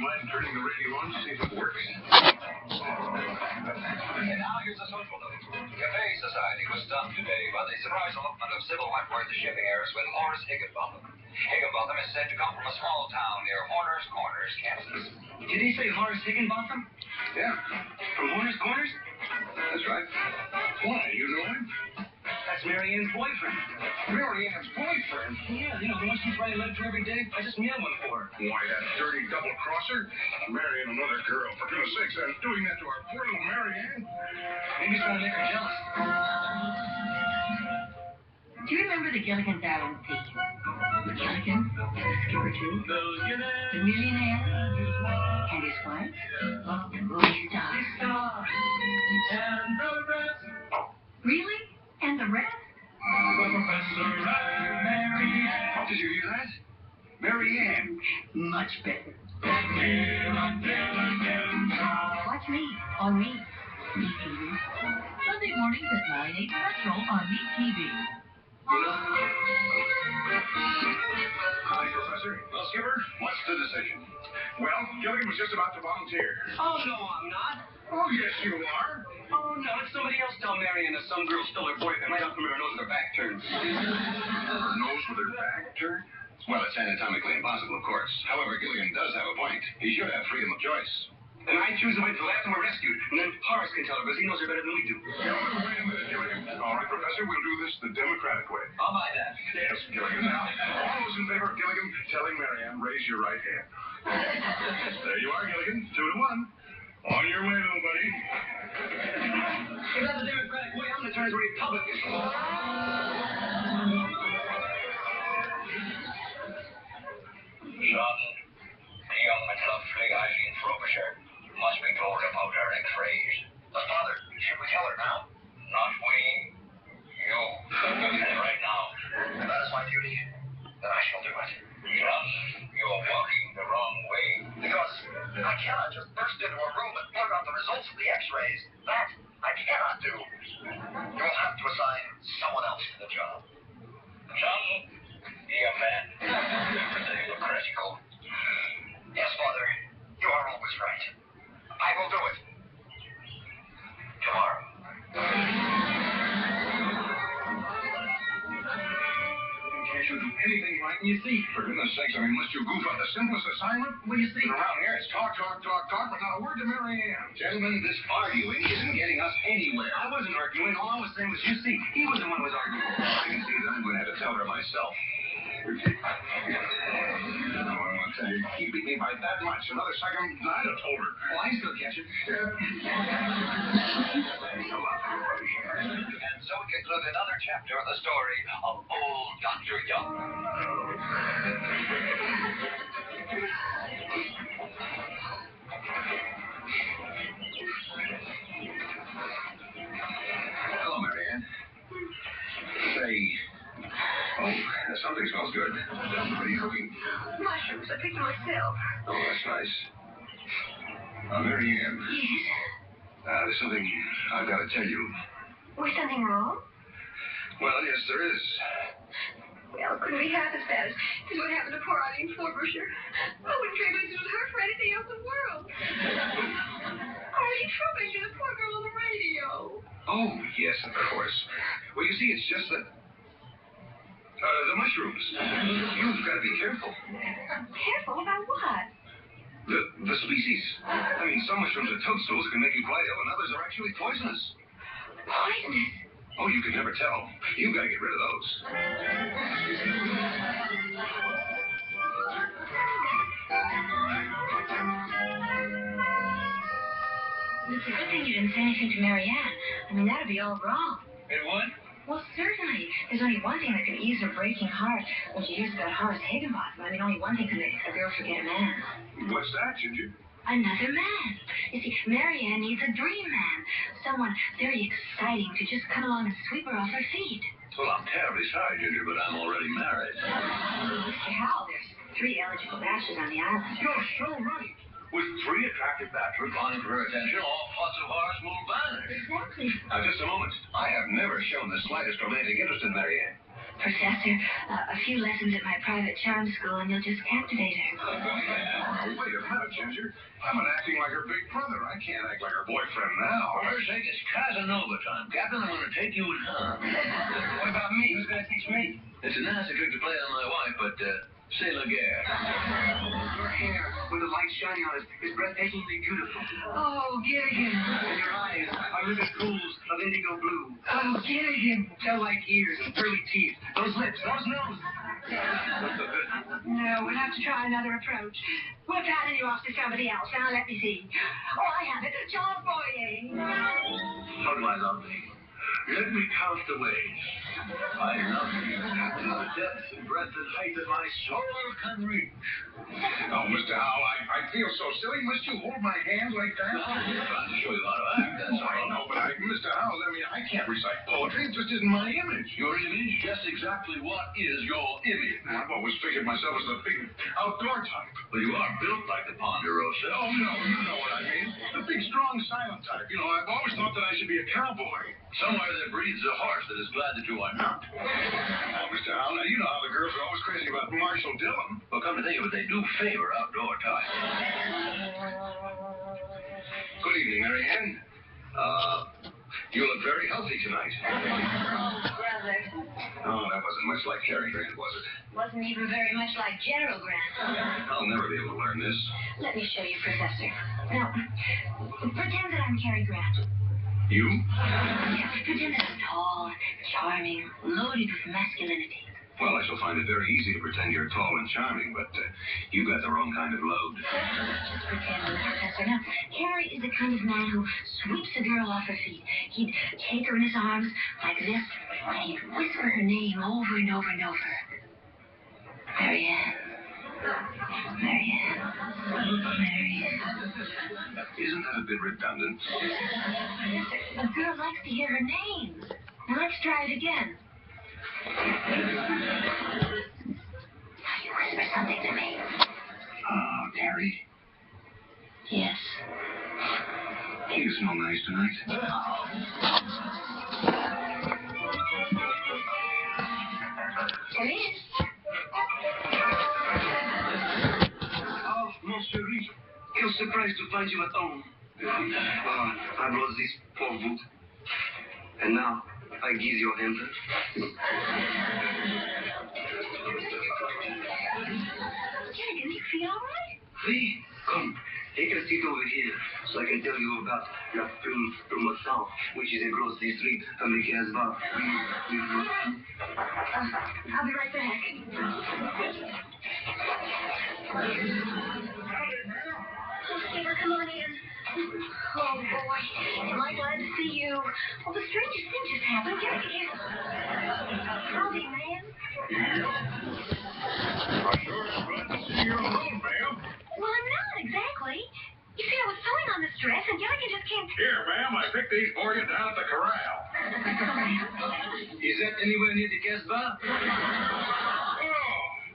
mind turning the radio on to see if it works? And now here's a social note. Cafe Society was stopped today by the surprise elopement of Sybil Wentworth, the shipping heiress, with Horace Higginbotham. Higginbotham is said to come from a small town near Horner's Corners, Kansas. Did he say Horace Higginbotham? Yeah, From Horner's Corners? that's right. Why, you know him? That's Marianne's boyfriend. Marianne's boyfriend? Yeah, you know, the one she's writing a letter to every day. I just mailed one for her. Why, that dirty double-crosser? Marrying another girl, for goodness sakes, and doing that to our poor little Marianne? Maybe he's trying to make her jealous. Do you remember the Gilligan Barons team? The Gilligan, the skipper too, the millionaire, and his wife, the movie star. Really? And the rest? Did you hear that? Marianne. Much better. Watch me on Me TV. Sunday mornings at 9, 8 Central on Me TV. Hi, Professor. Well, Skipper, what's the decision? Well, Gilligan was just about to volunteer. Oh, no, I'm not. Oh, yes, you are. Oh, no, let somebody else tell Marianne that some girl stole her boyfriend right out from her nose with her back turned. Her nose with her back turned? Well, it's anatomically impossible, of course. However, Gilligan does have a point. He should have freedom of choice. And I choose to wait till after we're rescued. And then Horace can tell her because he knows her better than we do. Yeah, well, wait a minute, Gilligan. All right, Professor, we'll do this the democratic way. I'll buy that. Yes, Gilligan. Now, all those in favor of Gilligan telling Marianne, raise your right hand. There you are, Gilligan. 2 to 1. On your way, little buddy. If that's the democratic way, I'm going to turn into a Republican. Son, the young and lovely Eileen Frobisher must be told about her x-rays. But Father, should we tell her now? Not we. You. And right now. That is my duty. Then I shall do it. Son, you're walking the wrong way. Because I cannot just burst into a room and blurt out the results of the x-rays. That I cannot do. You will have to assign someone else to the job. Son, young man. Everything critical. Yes, Father. You are always right. I will do it. Tomorrow. Can't you do anything right in your seat? For goodness sakes, I mean, must you goof on the simplest assignment? Well, you see, Around here, it's talk, but not a word to Marianne. Gentlemen, this arguing isn't getting us anywhere. I wasn't arguing. All I was saying was, you see, he was the one who was arguing. I can see that I'm going to have to tell her myself. No, I want to tell you, he beat me by that much. Another second, I'd have told her. Oh, I can still catch it. And so we conclude another chapter of the story of old Dr. Young. Hello, Marianne. Say, something smells good. What are you cooking? Mushrooms. I picked them myself. Oh, that's nice. Marianne. Yes? There's something I've got to tell you. Was something wrong? Well, yes, there is. Well, it couldn't be half as bad as what happened to poor Eileen Frobisher. I wouldn't trade places with her for anything else in the world. Eileen Frobisher, the poor girl on the radio. Oh, yes, of course. Well, you see, it's just that... the mushrooms. You've got to be careful. Careful about what? The species. I mean, some mushrooms are toadstools that can make you quite ill, and others are actually poisonous. Poisonous? Oh, you can never tell. You've got to get rid of those. It's a good thing you didn't say anything to Marianne. I mean, that'd be all wrong. It would? Well, certainly. There's only one thing that can ease her breaking heart when she hears about Horace Higginbotham. I mean, only one thing can make a girl forget a man. What's that, Ginger? Another man. You see, Marianne needs a dream man. Someone very exciting to just come along and sweep her off her feet. Well, I'm terribly sorry, Ginger, but I'm already married. Mr. Howell, there's 3 eligible bachelors on the island. You're so right. With 3 attractive bachelors vying for her attention, all plots of Horace will vanish. Exactly. Now, just a moment. I have never shown the slightest romantic interest in Marianne. Professor, a few lessons at my private charm school and you'll just captivate her. Oh, wait a minute, Ginger. I've been acting like her big brother. I can't act like her boyfriend now. For her sake, it's Casanova time. Captain, I'm going to take you in hand. What about me? Who's going to teach me? It's a nasty trick to play on my wife, but c'est la guerre. Your hair, with the light shining on it, is breathtakingly beautiful. Oh, Gilligan. And your eyes are livid pools of indigo blue. Oh, Gilligan. Tail-like ears, pearly teeth, those lips, those noses. No, we'll have to try another approach. We'll pattern you off to somebody else. Now, let me see. Oh, I have it. John Boyer. How do I love thee? Let me count the ways. I love thee to the depth and breadth and height that my soul can reach. Oh, Mr. Howell, I feel so silly. Must you hold my hand like that? Well, I'm just trying to show you how to act, that's all. No, but Mr. Howell, I can't recite poetry. It just isn't my image. Your image? Just exactly what is your image? I've always figured myself as the big outdoor type. Well, you are built like the Ponderosa. Oh, no, you know what I mean. The big, strong, silent type. You know, I've always thought that I should be a cowboy. Somewhere there breathes a horse that is glad that you are not. Oh, Mr. Howell, you know how the girls are always crazy about Marshall Dillon. Well, come to think of it, they do favor outdoor types. Good evening, Marianne. You look very healthy tonight. Oh, brother. Oh, that wasn't much like Cary Grant, was it? Wasn't even very much like General Grant. I'll never be able to learn this. Let me show you, Professor. Now, pretend that I'm Cary Grant. You? Yes, pretend that I'm tall, charming, loaded with masculinity. Well, I shall find it very easy to pretend you're tall and charming, but you've got the wrong kind of load. Just pretend, Professor. Now, Cary is the kind of man who sweeps a girl off her feet. He'd take her in his arms like this, and he'd whisper her name over and over and over. Marianne. Marianne. Marianne. Isn't that a bit redundant? Professor, a girl likes to hear her name. Now, let's try it again. Now you whisper something to me. Oh, Cary. Yes. You smell nice tonight. Come in. Oh, Monsieur Riche, I was surprised to find you at home. I brought this for vous. And now, I give you your answer. Gilligan, you feel all right? Oui, come, take a seat over here so I can tell you about La Plume Promotion, which is a gross district from the Casbah. I'll be right back. Skipper, come on in. Oh, boy. Am I glad to see you. Well, the strangest thing just happened. Gilligan here. Howdy, man. I sure am glad to see you alone, ma'am. Well, I'm not exactly. You see, I was sewing on this dress, and Gilligan just came... Here, ma'am, I picked these for you down at the corral. Is that anywhere near the Casbah?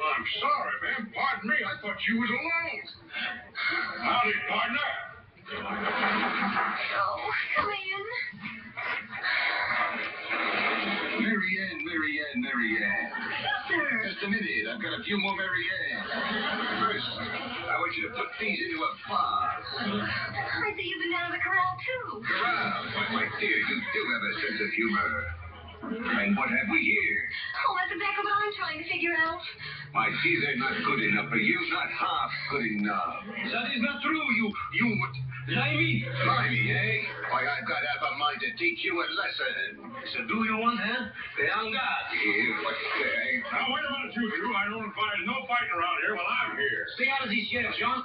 Oh, I'm sorry, ma'am. Pardon me. I thought you was alone. Howdy, partner. Oh, come in. Marianne. Sir. Just a minute. I've got a few more Marianne. First, I want you to put these into a vase. I see you've been down to the corral, too. Corral? My dear, you do have a sense of humor. And what have we here? Oh, that's exactly what I'm trying to figure out. My dear, they're not good enough for you. Not half good enough. That is not true. You would lie me. Blimey, eh? Why, I've got half a mind to teach you a lesson. So do you want, huh? En garde. Here, what's that? Now, wait a minute, you two. I don't advise no fighting around here while I'm here. Stay out of this shit, Jean.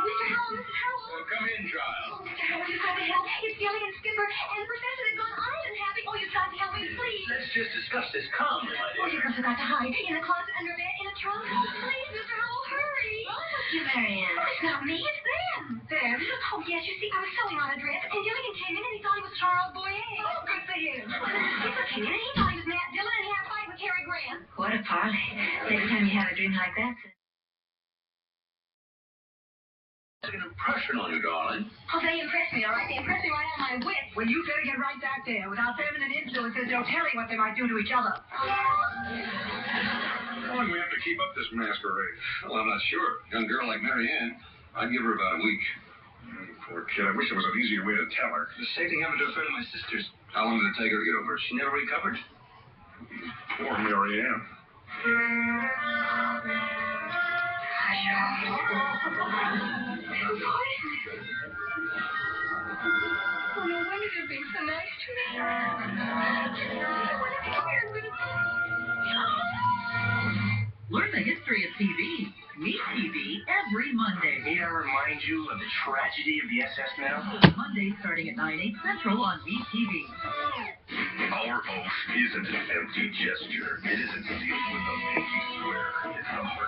Mr. Howell, Mrs. Howell. Well, come in, child. Oh, Mr. Howell, you've got to help. It's Gilligan, Skipper, and the professor has gone unhappy. Oh, you've got to help me, please. Let's just discuss this calmly, my Oh, dear. you girls have got to hide. In a closet, under a bed, in a trunk. Oh, please, Mr. Howell, hurry. Oh, what's you, Marianne? Oh, it's not me, it's them. Them? Oh, yes, you see, I was sewing on a dress, and Gilligan came in, and he thought he was Charles Boyer. Oh, good for him. Well, then the skipper came in, and he thought he was Matt Dillon, and he had a fight with Cary Grant. What a party. Next time you have a dream like that, make an impression on you, darling. Oh, they impress me, all right? They impress me right out of my wits. Well, you better get right back there. Without feminine influences, no telling what they might do to each other. How long do we have to keep up this masquerade? Well, I'm not sure. Young girl like Mary Ann, I'd give her about a week. Poor kid. I wish there was an easier way to tell her. The same thing happened to a friend of my sister's. How long did it take her to get over it? She never recovered. Poor Mary Ann. Oh, no wonder they're being so nice to me. Learn the history of TV. Meet TV every Monday. Need I remind you of the tragedy of the SS Now? Monday starting at 9, 8 Central on Meet TV. Our oath isn't an empty gesture. It isn't sealed with a pinky swear. It's the